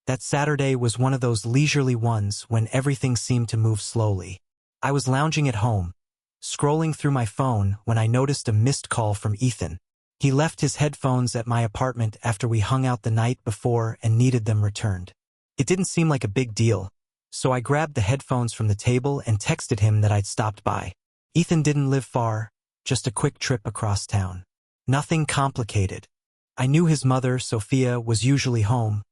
That Saturday was one of those leisurely ones when everything seemed to move slowly. I was lounging at home, scrolling through my phone when I noticed a missed call from Ethan. He left his headphones at my apartment after we hung out the night before and needed them returned. It didn't seem like a big deal, so I grabbed the headphones from the table and texted him that I'd stopped by. Ethan didn't live far, just a quick trip across town. Nothing complicated. I knew his mother, Sophia, was usually home,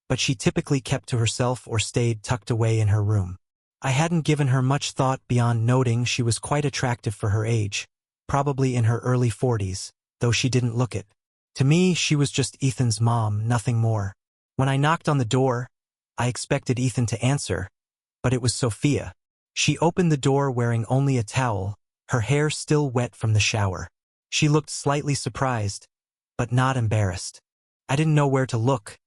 but she typically kept to herself or stayed tucked away in her room. I hadn't given her much thought beyond noting she was quite attractive for her age, probably in her early 40s, though she didn't look it. To me, she was just Ethan's mom, nothing more. When I knocked on the door, I expected Ethan to answer, but it was Sophia. She opened the door wearing only a towel, her hair still wet from the shower. She looked slightly surprised, but not embarrassed. I didn't know where to look,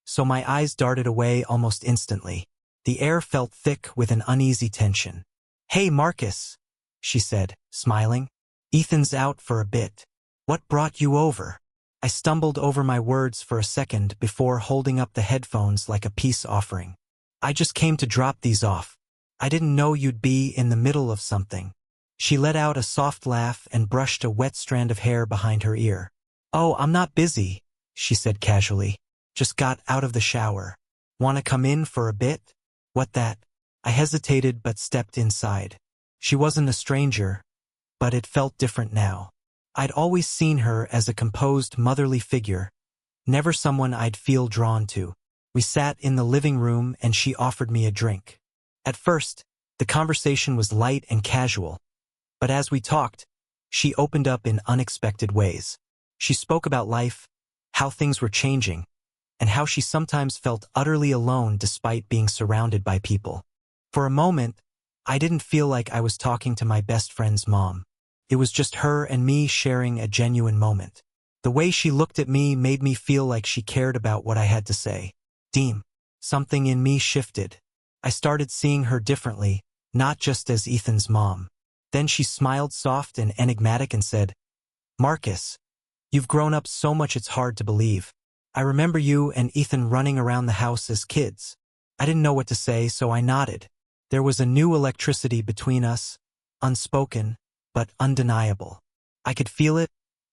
so my eyes darted away almost instantly. The air felt thick with an uneasy tension. "Hey, Marcus," she said, smiling. "Ethan's out for a bit. What brought you over?" I stumbled over my words for a second before holding up the headphones like a peace offering. "I just came to drop these off. I didn't know you'd be in the middle of something." She let out a soft laugh and brushed a wet strand of hair behind her ear. "Oh, I'm not busy," she said casually. "Just got out of the shower. Want to come in for a bit?" "What that?" I hesitated but stepped inside. She wasn't a stranger, but it felt different now. I'd always seen her as a composed, motherly figure, never someone I'd feel drawn to. We sat in the living room and she offered me a drink. At first, the conversation was light and casual, but as we talked, she opened up in unexpected ways. She spoke about life, how things were changing, and how she sometimes felt utterly alone despite being surrounded by people. For a moment, I didn't feel like I was talking to my best friend's mom. It was just her and me sharing a genuine moment. The way she looked at me made me feel like she cared about what I had to say. Something in me shifted. I started seeing her differently, not just as Ethan's mom. Then she smiled soft and enigmatic and said, "Marcus, you've grown up so much it's hard to believe. I remember you and Ethan running around the house as kids." I didn't know what to say, so I nodded. There was a new electricity between us, unspoken, but undeniable. I could feel it,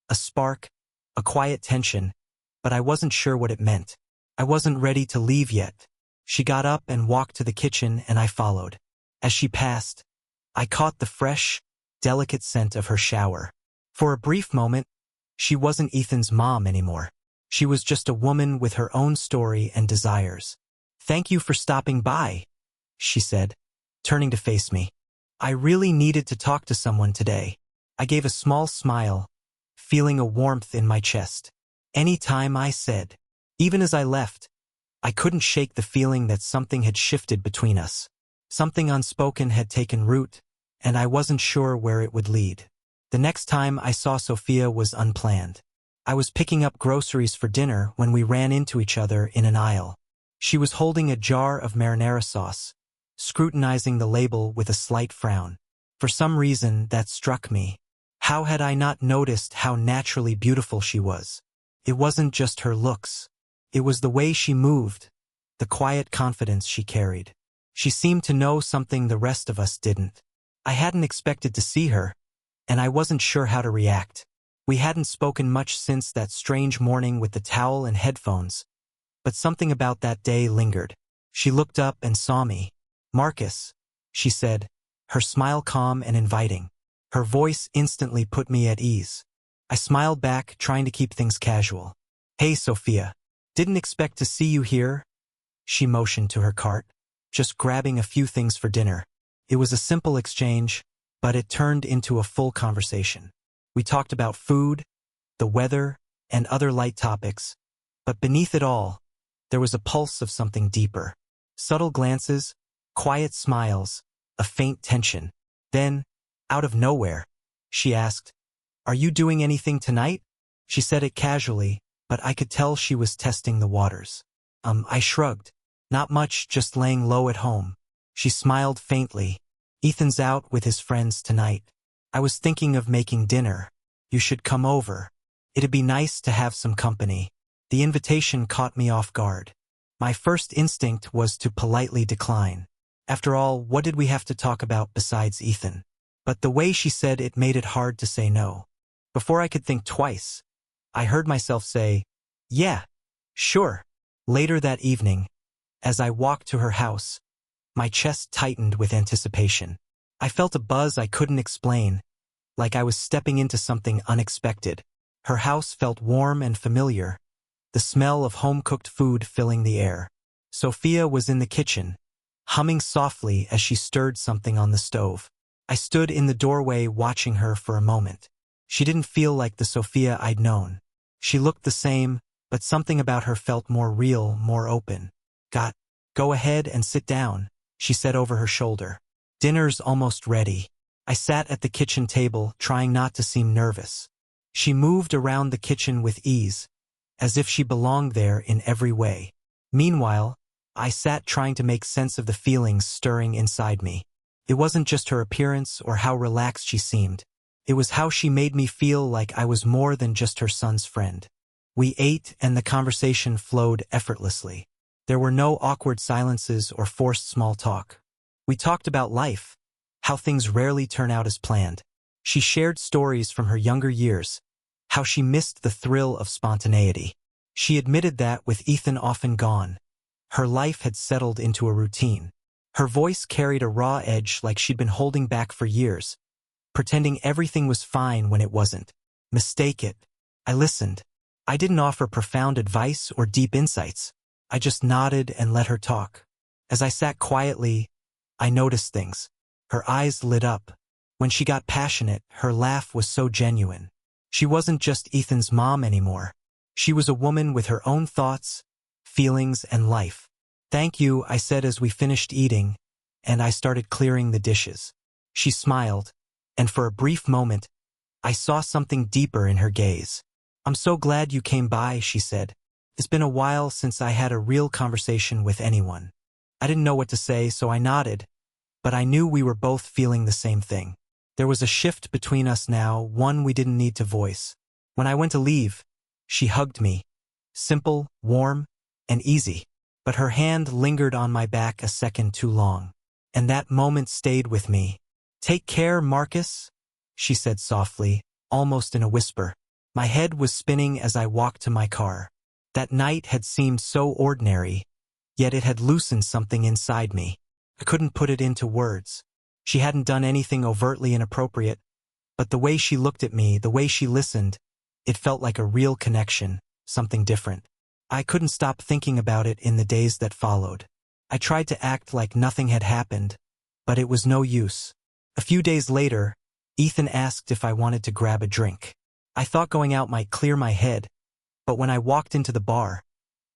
a spark, a quiet tension, but I wasn't sure what it meant. I wasn't ready to leave yet. She got up and walked to the kitchen and I followed. As she passed, I caught the fresh, delicate scent of her shower. For a brief moment, she wasn't Ethan's mom anymore. She was just a woman with her own story and desires. "Thank you for stopping by," she said, turning to face me. "I really needed to talk to someone today." I gave a small smile, feeling a warmth in my chest. "Anytime," I said. Even as I left, I couldn't shake the feeling that something had shifted between us. Something unspoken had taken root, and I wasn't sure where it would lead. The next time I saw Sophia was unplanned. I was picking up groceries for dinner when we ran into each other in an aisle. She was holding a jar of marinara sauce, scrutinizing the label with a slight frown. For some reason, that struck me. How had I not noticed how naturally beautiful she was? It wasn't just her looks. It was the way she moved, the quiet confidence she carried. She seemed to know something the rest of us didn't. I hadn't expected to see her, and I wasn't sure how to react. We hadn't spoken much since that strange morning with the towel and headphones, but something about that day lingered. She looked up and saw me. "Marcus," she said, her smile calm and inviting. Her voice instantly put me at ease. I smiled back, trying to keep things casual. "Hey, Sophia. Didn't expect to see you here." She motioned to her cart, just grabbing a few things for dinner. It was a simple exchange, but it turned into a full conversation. We talked about food, the weather, and other light topics, but beneath it all, there was a pulse of something deeper. Subtle glances, quiet smiles, a faint tension. Then, out of nowhere, she asked, "Are you doing anything tonight?" She said it casually, but I could tell she was testing the waters. I shrugged. "Not much, just laying low at home." She smiled faintly. "Ethan's out with his friends tonight. I was thinking of making dinner. You should come over. It'd be nice to have some company." The invitation caught me off guard. My first instinct was to politely decline. After all, what did we have to talk about besides Ethan? But the way she said it made it hard to say no. Before I could think twice, I heard myself say, "Yeah, sure." Later that evening, as I walked to her house, my chest tightened with anticipation. I felt a buzz I couldn't explain, like I was stepping into something unexpected. Her house felt warm and familiar, the smell of home-cooked food filling the air. Sophia was in the kitchen, humming softly as she stirred something on the stove. I stood in the doorway watching her for a moment. She didn't feel like the Sophia I'd known. She looked the same, but something about her felt more real, more open. Go ahead and sit down," she said over her shoulder. "Dinner's almost ready." I sat at the kitchen table, trying not to seem nervous. She moved around the kitchen with ease, as if she belonged there in every way. Meanwhile, I sat trying to make sense of the feelings stirring inside me. It wasn't just her appearance or how relaxed she seemed. It was how she made me feel like I was more than just her son's friend. We ate and the conversation flowed effortlessly. There were no awkward silences or forced small talk. We talked about life, how things rarely turn out as planned. She shared stories from her younger years, how she missed the thrill of spontaneity. She admitted that, with Ethan often gone, her life had settled into a routine. Her voice carried a raw edge, like she'd been holding back for years, pretending everything was fine when it wasn't. Mistake it. I listened. I didn't offer profound advice or deep insights. I just nodded and let her talk. As I sat quietly, I noticed things. Her eyes lit up. When she got passionate, her laugh was so genuine. She wasn't just Ethan's mom anymore. She was a woman with her own thoughts, feelings, and life. "Thank you," I said as we finished eating, and I started clearing the dishes. She smiled, and for a brief moment, I saw something deeper in her gaze. "I'm so glad you came by," she said. "It's been a while since I had a real conversation with anyone." I didn't know what to say, so I nodded, but I knew we were both feeling the same thing. There was a shift between us now, one we didn't need to voice. When I went to leave, she hugged me. Simple, warm, and easy. But her hand lingered on my back a second too long. And that moment stayed with me. "Take care, Marcus," she said softly, almost in a whisper. My head was spinning as I walked to my car. That night had seemed so ordinary, yet it had loosened something inside me. I couldn't put it into words. She hadn't done anything overtly inappropriate, but the way she looked at me, the way she listened, it felt like a real connection, something different. I couldn't stop thinking about it in the days that followed. I tried to act like nothing had happened, but it was no use. A few days later, Ethan asked if I wanted to grab a drink. I thought going out might clear my head, but when I walked into the bar,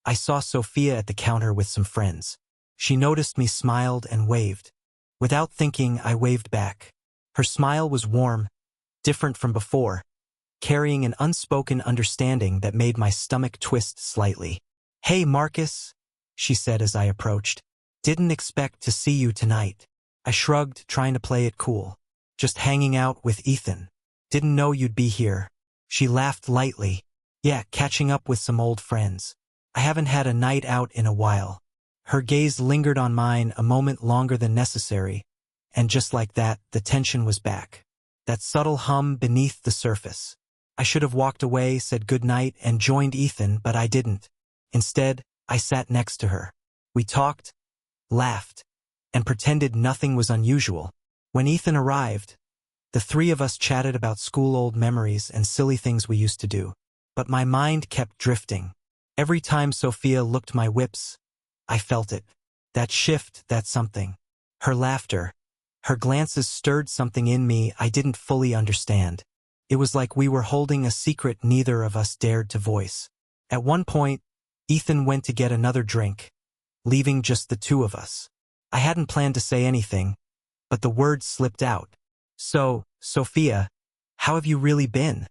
I saw Sophia at the counter with some friends. She noticed me, smiled, and waved. Without thinking, I waved back. Her smile was warm, different from before, carrying an unspoken understanding that made my stomach twist slightly. "Hey, Marcus," she said as I approached. "Didn't expect to see you tonight." I shrugged, trying to play it cool. "Just hanging out with Ethan. Didn't know you'd be here." She laughed lightly. "Yeah, catching up with some old friends. I haven't had a night out in a while." Her gaze lingered on mine a moment longer than necessary, and just like that, the tension was back. That subtle hum beneath the surface. I should have walked away, said goodnight, and joined Ethan, but I didn't. Instead, I sat next to her. We talked, laughed, and pretended nothing was unusual. When Ethan arrived, the three of us chatted about school, old memories, and silly things we used to do. But my mind kept drifting. Every time Sophia looked my whips, I felt it. That shift, that something. Her laughter, her glances stirred something in me I didn't fully understand. It was like we were holding a secret neither of us dared to voice. At one point, Ethan went to get another drink, leaving just the two of us. I hadn't planned to say anything, but the words slipped out. "So, Sophia, how have you really been?"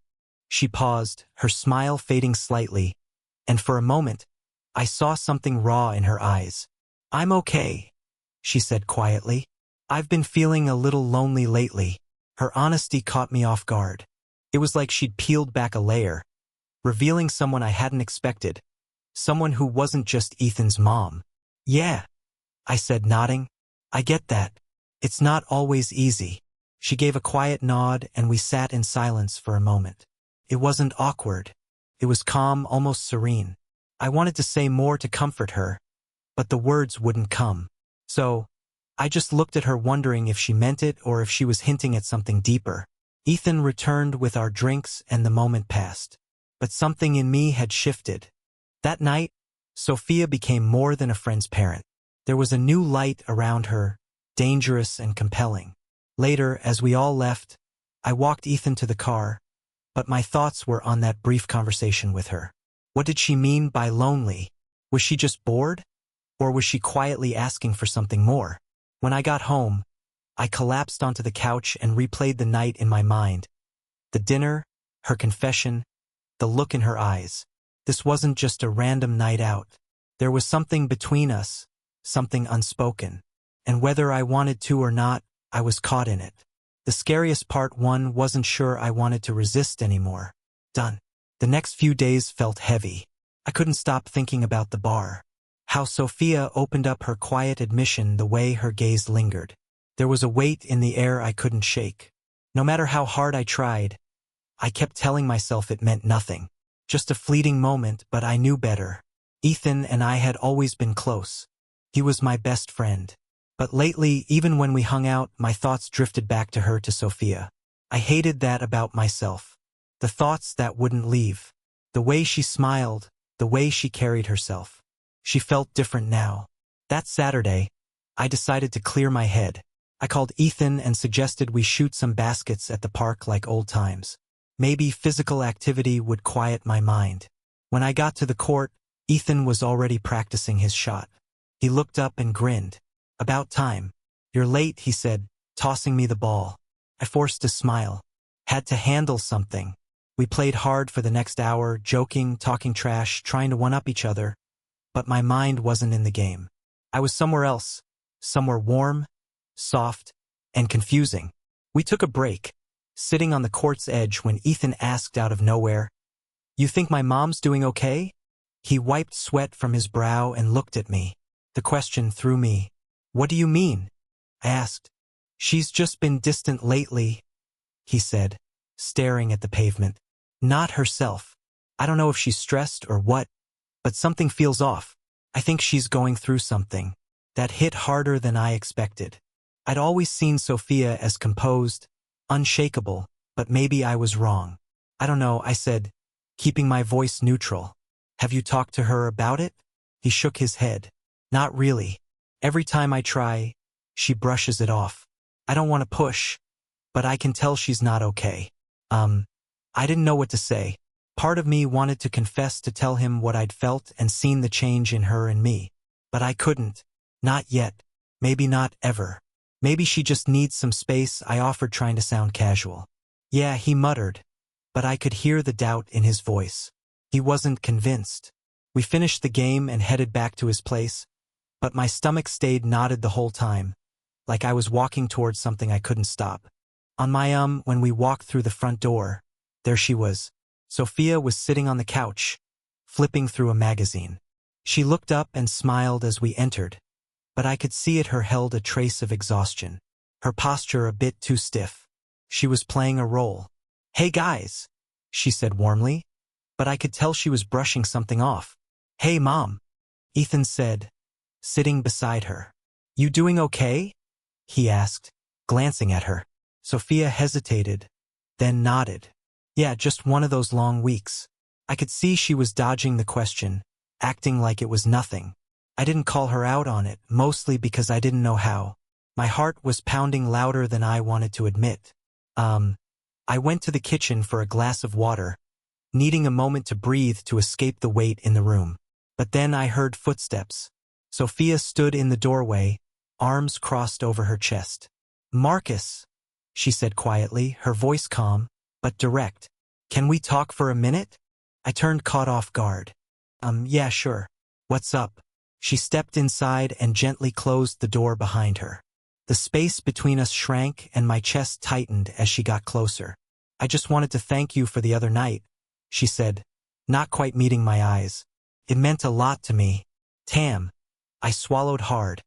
She paused, her smile fading slightly, and for a moment, I saw something raw in her eyes. "I'm okay," she said quietly. "I've been feeling a little lonely lately." Her honesty caught me off guard. It was like she'd peeled back a layer, revealing someone I hadn't expected. Someone who wasn't just Ethan's mom. Yeah, I said, nodding. I get that. It's not always easy. She gave a quiet nod and we sat in silence for a moment. It wasn't awkward. It was calm, almost serene. I wanted to say more to comfort her, but the words wouldn't come. So, I just looked at her wondering if she meant it or if she was hinting at something deeper. Ethan returned with our drinks and the moment passed. But something in me had shifted. That night, Sophia became more than a friend's parent. There was a new light around her, dangerous and compelling. Later, as we all left, I walked Ethan to the car, but my thoughts were on that brief conversation with her. What did she mean by lonely? Was she just bored? Or was she quietly asking for something more? When I got home, I collapsed onto the couch and replayed the night in my mind. The dinner, her confession, the look in her eyes. This wasn't just a random night out. There was something between us, something unspoken. And whether I wanted to or not, I was caught in it. The scariest part wasn't sure I wanted to resist anymore. Done. The next few days felt heavy. I couldn't stop thinking about the bar. How Sophia opened up her quiet admission, the way her gaze lingered. There was a weight in the air I couldn't shake. No matter how hard I tried, I kept telling myself it meant nothing. Just a fleeting moment, but I knew better. Ethan and I had always been close. He was my best friend. But lately, even when we hung out, my thoughts drifted back to her, to Sophia. I hated that about myself. The thoughts that wouldn't leave. The way she smiled, the way she carried herself. She felt different now. That Saturday, I decided to clear my head. I called Ethan and suggested we shoot some baskets at the park like old times. Maybe physical activity would quiet my mind. When I got to the court, Ethan was already practicing his shot. He looked up and grinned. About time. You're late, he said, tossing me the ball. I forced a smile. Had to handle something. We played hard for the next hour, joking, talking trash, trying to one-up each other. But my mind wasn't in the game. I was somewhere else. Somewhere warm, soft, and confusing. We took a break, sitting on the court's edge when Ethan asked out of nowhere, "You think my mom's doing okay?" He wiped sweat from his brow and looked at me. The question threw me. "What do you mean?" I asked. "She's just been distant lately," he said, staring at the pavement. "Not herself. I don't know if she's stressed or what, but something feels off. I think she's going through something." That hit harder than I expected. I'd always seen Sophia as composed, unshakable, but maybe I was wrong. "I don't know," I said, keeping my voice neutral. "Have you talked to her about it?" He shook his head. "Not really. Every time I try, she brushes it off. I don't want to push, but I can tell she's not okay." I didn't know what to say. Part of me wanted to confess, to tell him what I'd felt and seen, the change in her and me. But I couldn't. Not yet. Maybe not ever. Maybe she just needs some space, I offered, trying to sound casual. "Yeah," he muttered, but I could hear the doubt in his voice. He wasn't convinced. We finished the game and headed back to his place, but my stomach stayed knotted the whole time, like I was walking towards something I couldn't stop. When we walked through the front door, there she was. Sophia was sitting on the couch, flipping through a magazine. She looked up and smiled as we entered, but I could see her held a trace of exhaustion, her posture a bit too stiff. She was playing a role. "Hey guys," she said warmly, but I could tell she was brushing something off. "Hey Mom," Ethan said, sitting beside her. "You doing okay?" he asked, glancing at her. Sophia hesitated, then nodded. "Yeah, just one of those long weeks." I could see she was dodging the question, acting like it was nothing. I didn't call her out on it, mostly because I didn't know how. My heart was pounding louder than I wanted to admit. I went to the kitchen for a glass of water, needing a moment to breathe to escape the weight in the room. But then I heard footsteps. Sophia stood in the doorway, arms crossed over her chest. "Marcus," she said quietly, her voice calm, but direct. "Can we talk for a minute?" I turned, caught off guard. Yeah, sure. What's up?" She stepped inside and gently closed the door behind her. The space between us shrank and my chest tightened as she got closer. "I just wanted to thank you for the other night," she said, not quite meeting my eyes. It meant a lot to me. Tam. I swallowed hard,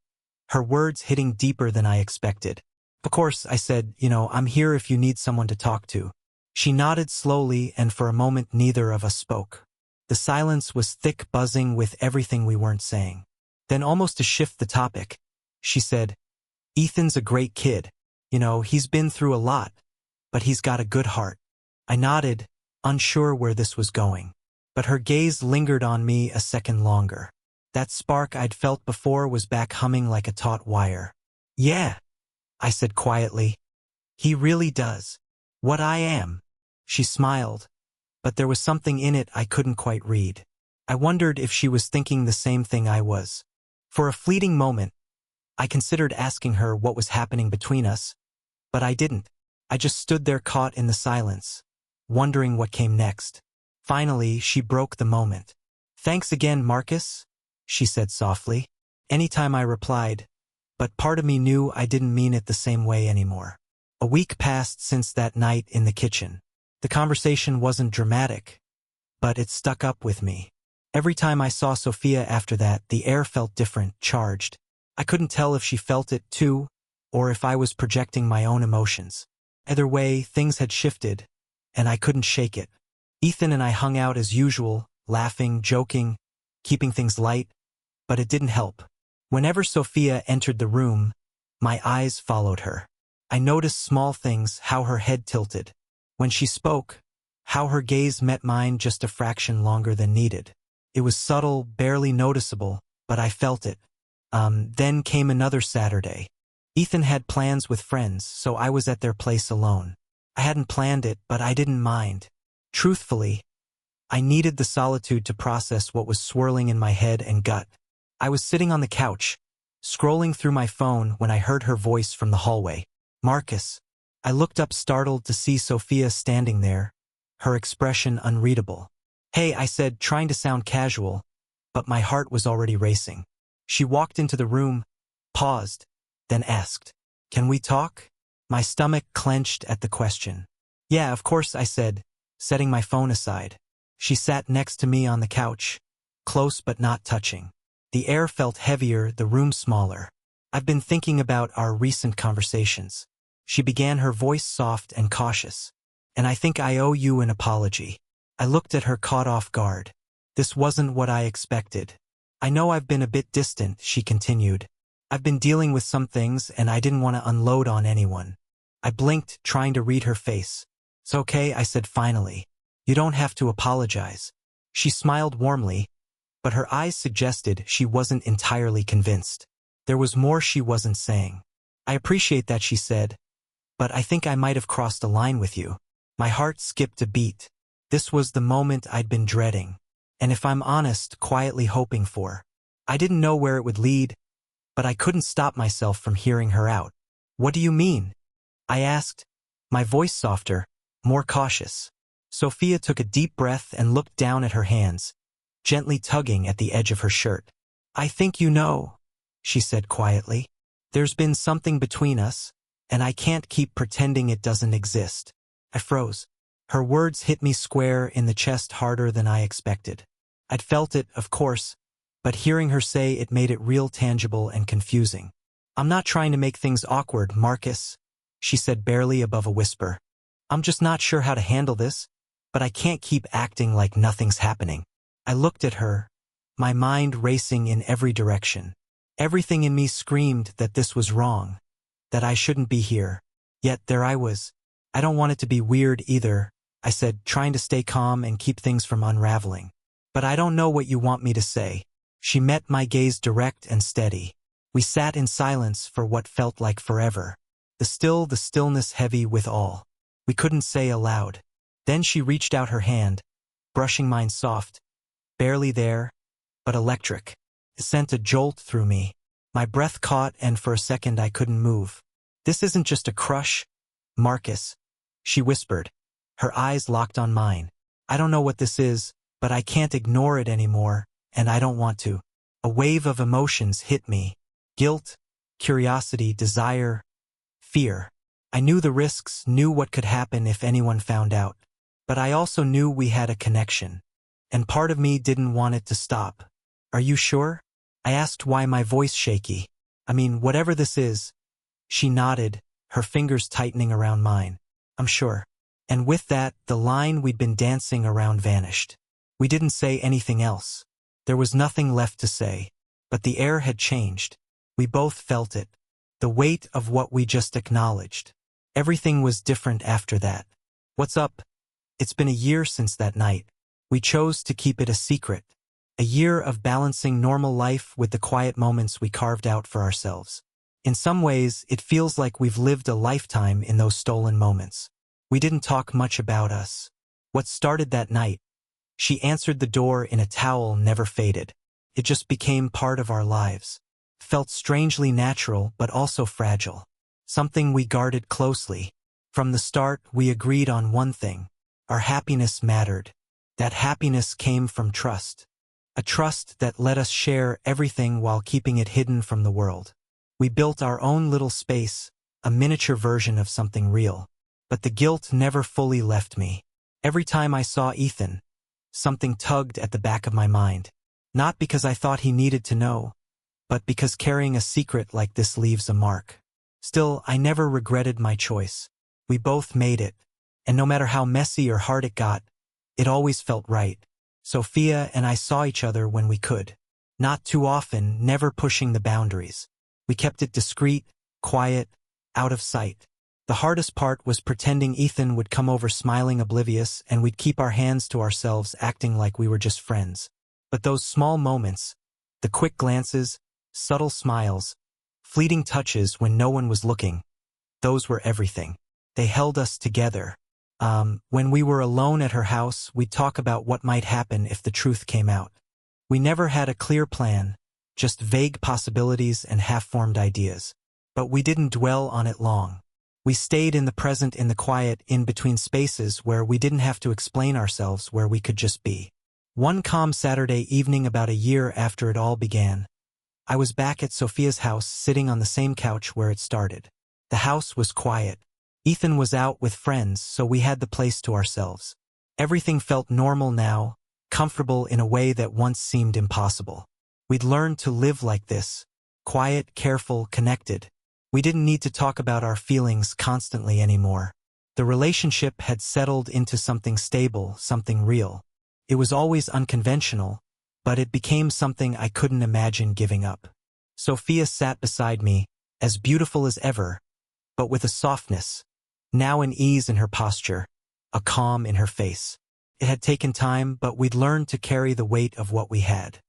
her words hitting deeper than I expected. Of course, I said, I'm here if you need someone to talk to. She nodded slowly, and for a moment neither of us spoke. The silence was thick, buzzing with everything we weren't saying. Then, almost to shift the topic, she said, Ethan's a great kid. He's been through a lot, but he's got a good heart. I nodded, unsure where this was going. But her gaze lingered on me a second longer. That spark I'd felt before was back, humming like a taut wire. Yeah, I said quietly. He really does. What I am. She smiled, but there was something in it I couldn't quite read. I wondered if she was thinking the same thing I was. For a fleeting moment, I considered asking her what was happening between us, but I didn't. I just stood there, caught in the silence, wondering what came next. Finally, she broke the moment. Thanks again, Marcus, she said softly. Anytime, I replied, but part of me knew I didn't mean it the same way anymore. A week passed since that night in the kitchen. The conversation wasn't dramatic, but it stuck up with me. Every time I saw Sophia after that, the air felt different, charged. I couldn't tell if she felt it too, or if I was projecting my own emotions. Either way, things had shifted, and I couldn't shake it. Ethan and I hung out as usual, laughing, joking, keeping things light, but it didn't help. Whenever Sophia entered the room, my eyes followed her. I noticed small things, how her head tilted. When she spoke, how her gaze met mine just a fraction longer than needed. It was subtle, barely noticeable, but I felt it. Then came another Saturday. Ethan had plans with friends, so I was at their place alone. I hadn't planned it, but I didn't mind. Truthfully, I needed the solitude to process what was swirling in my head and gut. I was sitting on the couch, scrolling through my phone, when I heard her voice from the hallway. Marcus. I looked up, startled to see Sophia standing there, her expression unreadable. Hey, I said, trying to sound casual, but my heart was already racing. She walked into the room, paused, then asked, Can we talk? My stomach clenched at the question. Yeah, of course, I said, setting my phone aside. She sat next to me on the couch, close but not touching. The air felt heavier, the room smaller. I've been thinking about our recent conversations. She began, her voice soft and cautious. And I think I owe you an apology. I looked at her, caught off guard. This wasn't what I expected. I know I've been a bit distant, she continued. I've been dealing with some things, and I didn't want to unload on anyone. I blinked, trying to read her face. It's okay, I said finally. You don't have to apologize. She smiled warmly, but her eyes suggested she wasn't entirely convinced. There was more she wasn't saying. I appreciate that, she said, but I think I might have crossed a line with you. My heart skipped a beat. This was the moment I'd been dreading, and if I'm honest, quietly hoping for. I didn't know where it would lead, but I couldn't stop myself from hearing her out. What do you mean? I asked, my voice softer, more cautious. Sophia took a deep breath and looked down at her hands, gently tugging at the edge of her shirt. I think you know, she said quietly. There's been something between us, and I can't keep pretending it doesn't exist. I froze. Her words hit me square in the chest, harder than I expected. I'd felt it, of course, but hearing her say it made it real, tangible, and confusing. I'm not trying to make things awkward, Marcus, she said barely above a whisper. I'm just not sure how to handle this, but I can't keep acting like nothing's happening. I looked at her, my mind racing in every direction. Everything in me screamed that this was wrong, that I shouldn't be here. Yet there I was. I don't want it to be weird either, I said, trying to stay calm and keep things from unraveling. But I don't know what you want me to say. She met my gaze, direct and steady. We sat in silence for what felt like forever. The stillness heavy with all we couldn't say aloud. Then she reached out her hand, brushing mine soft, barely there, but electric. It sent a jolt through me. My breath caught, and for a second I couldn't move. This isn't just a crush, Marcus, she whispered, her eyes locked on mine. I don't know what this is, but I can't ignore it anymore, and I don't want to. A wave of emotions hit me. Guilt, curiosity, desire, fear. I knew the risks, knew what could happen if anyone found out. But I also knew we had a connection. and part of me didn't want it to stop. Are you sure? I asked, why my voice shaky. I mean, whatever this is. She nodded, her fingers tightening around mine. I'm sure. And with that, the line we'd been dancing around vanished. We didn't say anything else. There was nothing left to say. But the air had changed. We both felt it. The weight of what we just acknowledged. Everything was different after that. What's up? It's been a year since that night. We chose to keep it a secret. A year of balancing normal life with the quiet moments we carved out for ourselves. In some ways, it feels like we've lived a lifetime in those stolen moments. We didn't talk much about us. What started that night? She answered the door in a towel never faded. It just became part of our lives. Felt strangely natural but also fragile. Something we guarded closely. From the start, we agreed on one thing. Our happiness mattered. That happiness came from trust. A trust that let us share everything while keeping it hidden from the world. We built our own little space, a miniature version of something real. But the guilt never fully left me. Every time I saw Ethan, something tugged at the back of my mind. Not because I thought he needed to know, but because carrying a secret like this leaves a mark. Still, I never regretted my choice. We both made it, and no matter how messy or hard it got, it always felt right. Sophia and I saw each other when we could. Not too often, never pushing the boundaries. We kept it discreet, quiet, out of sight. The hardest part was pretending Ethan would come over smiling oblivious and we'd keep our hands to ourselves acting like we were just friends. But those small moments, the quick glances, subtle smiles, fleeting touches when no one was looking, those were everything. They held us together. When we were alone at her house, we'd talk about what might happen if the truth came out. We never had a clear plan, just vague possibilities and half-formed ideas. But we didn't dwell on it long. We stayed in the present, in the quiet, in between spaces where we didn't have to explain ourselves, where we could just be. One calm Saturday evening about a year after it all began, I was back at Sophia's house sitting on the same couch where it started. The house was quiet. Ethan was out with friends, so we had the place to ourselves. Everything felt normal now, comfortable in a way that once seemed impossible. We'd learned to live like this, quiet, careful, connected. We didn't need to talk about our feelings constantly anymore. The relationship had settled into something stable, something real. It was always unconventional, but it became something I couldn't imagine giving up. Sophia sat beside me, as beautiful as ever, but with a softness, now an ease in her posture, a calm in her face. It had taken time, but we'd learned to carry the weight of what we had.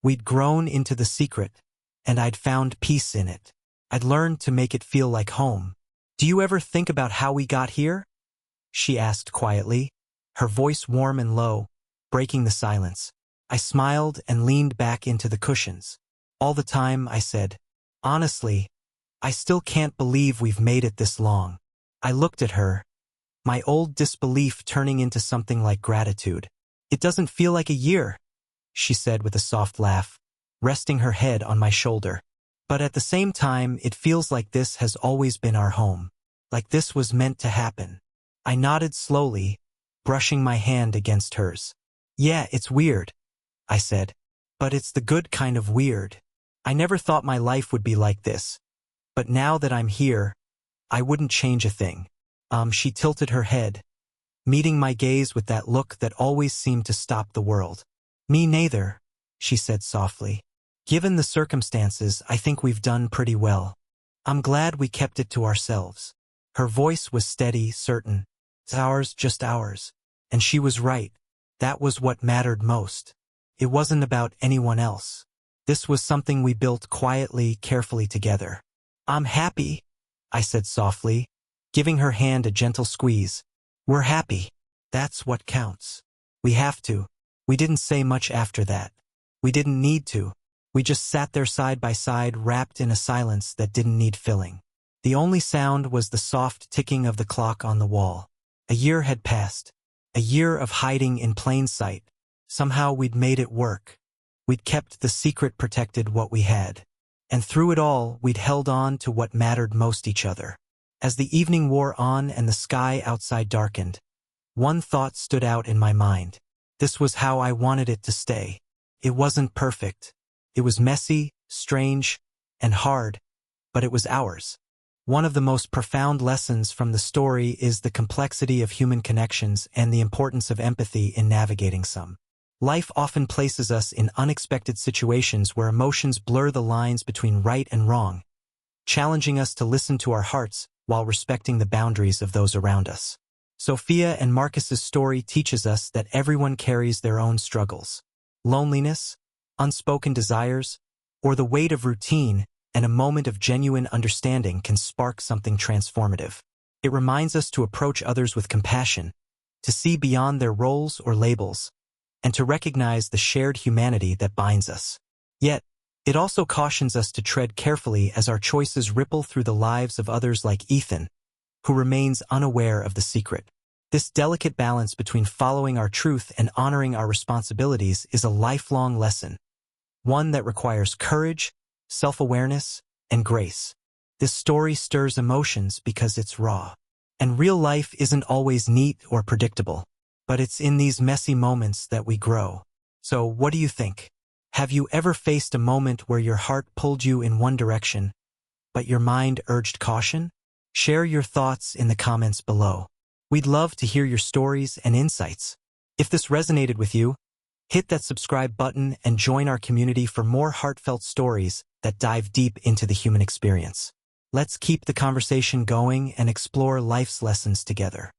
We'd grown into the secret, and I'd found peace in it. I'd learned to make it feel like home. Do you ever think about how we got here? She asked quietly, her voice warm and low, breaking the silence. I smiled and leaned back into the cushions. All the time, I said, honestly, I still can't believe we've made it this long. I looked at her, my old disbelief turning into something like gratitude. It doesn't feel like a year, she said with a soft laugh, resting her head on my shoulder. But at the same time, it feels like this has always been our home. Like this was meant to happen. I nodded slowly, brushing my hand against hers. Yeah, it's weird, I said. But it's the good kind of weird. I never thought my life would be like this. But now that I'm here, I wouldn't change a thing. She tilted her head, meeting my gaze with that look that always seemed to stop the world. Me neither, she said softly. Given the circumstances, I think we've done pretty well. I'm glad we kept it to ourselves. Her voice was steady, certain. It's ours, just ours. And she was right. That was what mattered most. It wasn't about anyone else. This was something we built quietly, carefully together. I'm happy, I said softly, giving her hand a gentle squeeze. We're happy. That's what counts. We have to. We didn't say much after that. We didn't need to. We just sat there side by side, wrapped in a silence that didn't need filling. The only sound was the soft ticking of the clock on the wall. A year had passed. A year of hiding in plain sight. Somehow we'd made it work. We'd kept the secret, protected what we had. And through it all, we'd held on to what mattered most, each other. As the evening wore on and the sky outside darkened, one thought stood out in my mind. This was how I wanted it to stay. It wasn't perfect. It was messy, strange, and hard, but it was ours. One of the most profound lessons from the story is the complexity of human connections and the importance of empathy in navigating some. Life often places us in unexpected situations where emotions blur the lines between right and wrong, challenging us to listen to our hearts while respecting the boundaries of those around us. Sophia and Marcus's story teaches us that everyone carries their own struggles. Loneliness, unspoken desires, or the weight of routine, and a moment of genuine understanding can spark something transformative. It reminds us to approach others with compassion, to see beyond their roles or labels, and to recognize the shared humanity that binds us. Yet, it also cautions us to tread carefully as our choices ripple through the lives of others like Ethan, who remains unaware of the secret. This delicate balance between following our truth and honoring our responsibilities is a lifelong lesson, one that requires courage, self-awareness, and grace. This story stirs emotions because it's raw. And real life isn't always neat or predictable, but it's in these messy moments that we grow. So, what do you think? Have you ever faced a moment where your heart pulled you in one direction, but your mind urged caution? Share your thoughts in the comments below. We'd love to hear your stories and insights. If this resonated with you, hit that subscribe button and join our community for more heartfelt stories that dive deep into the human experience. Let's keep the conversation going and explore life's lessons together.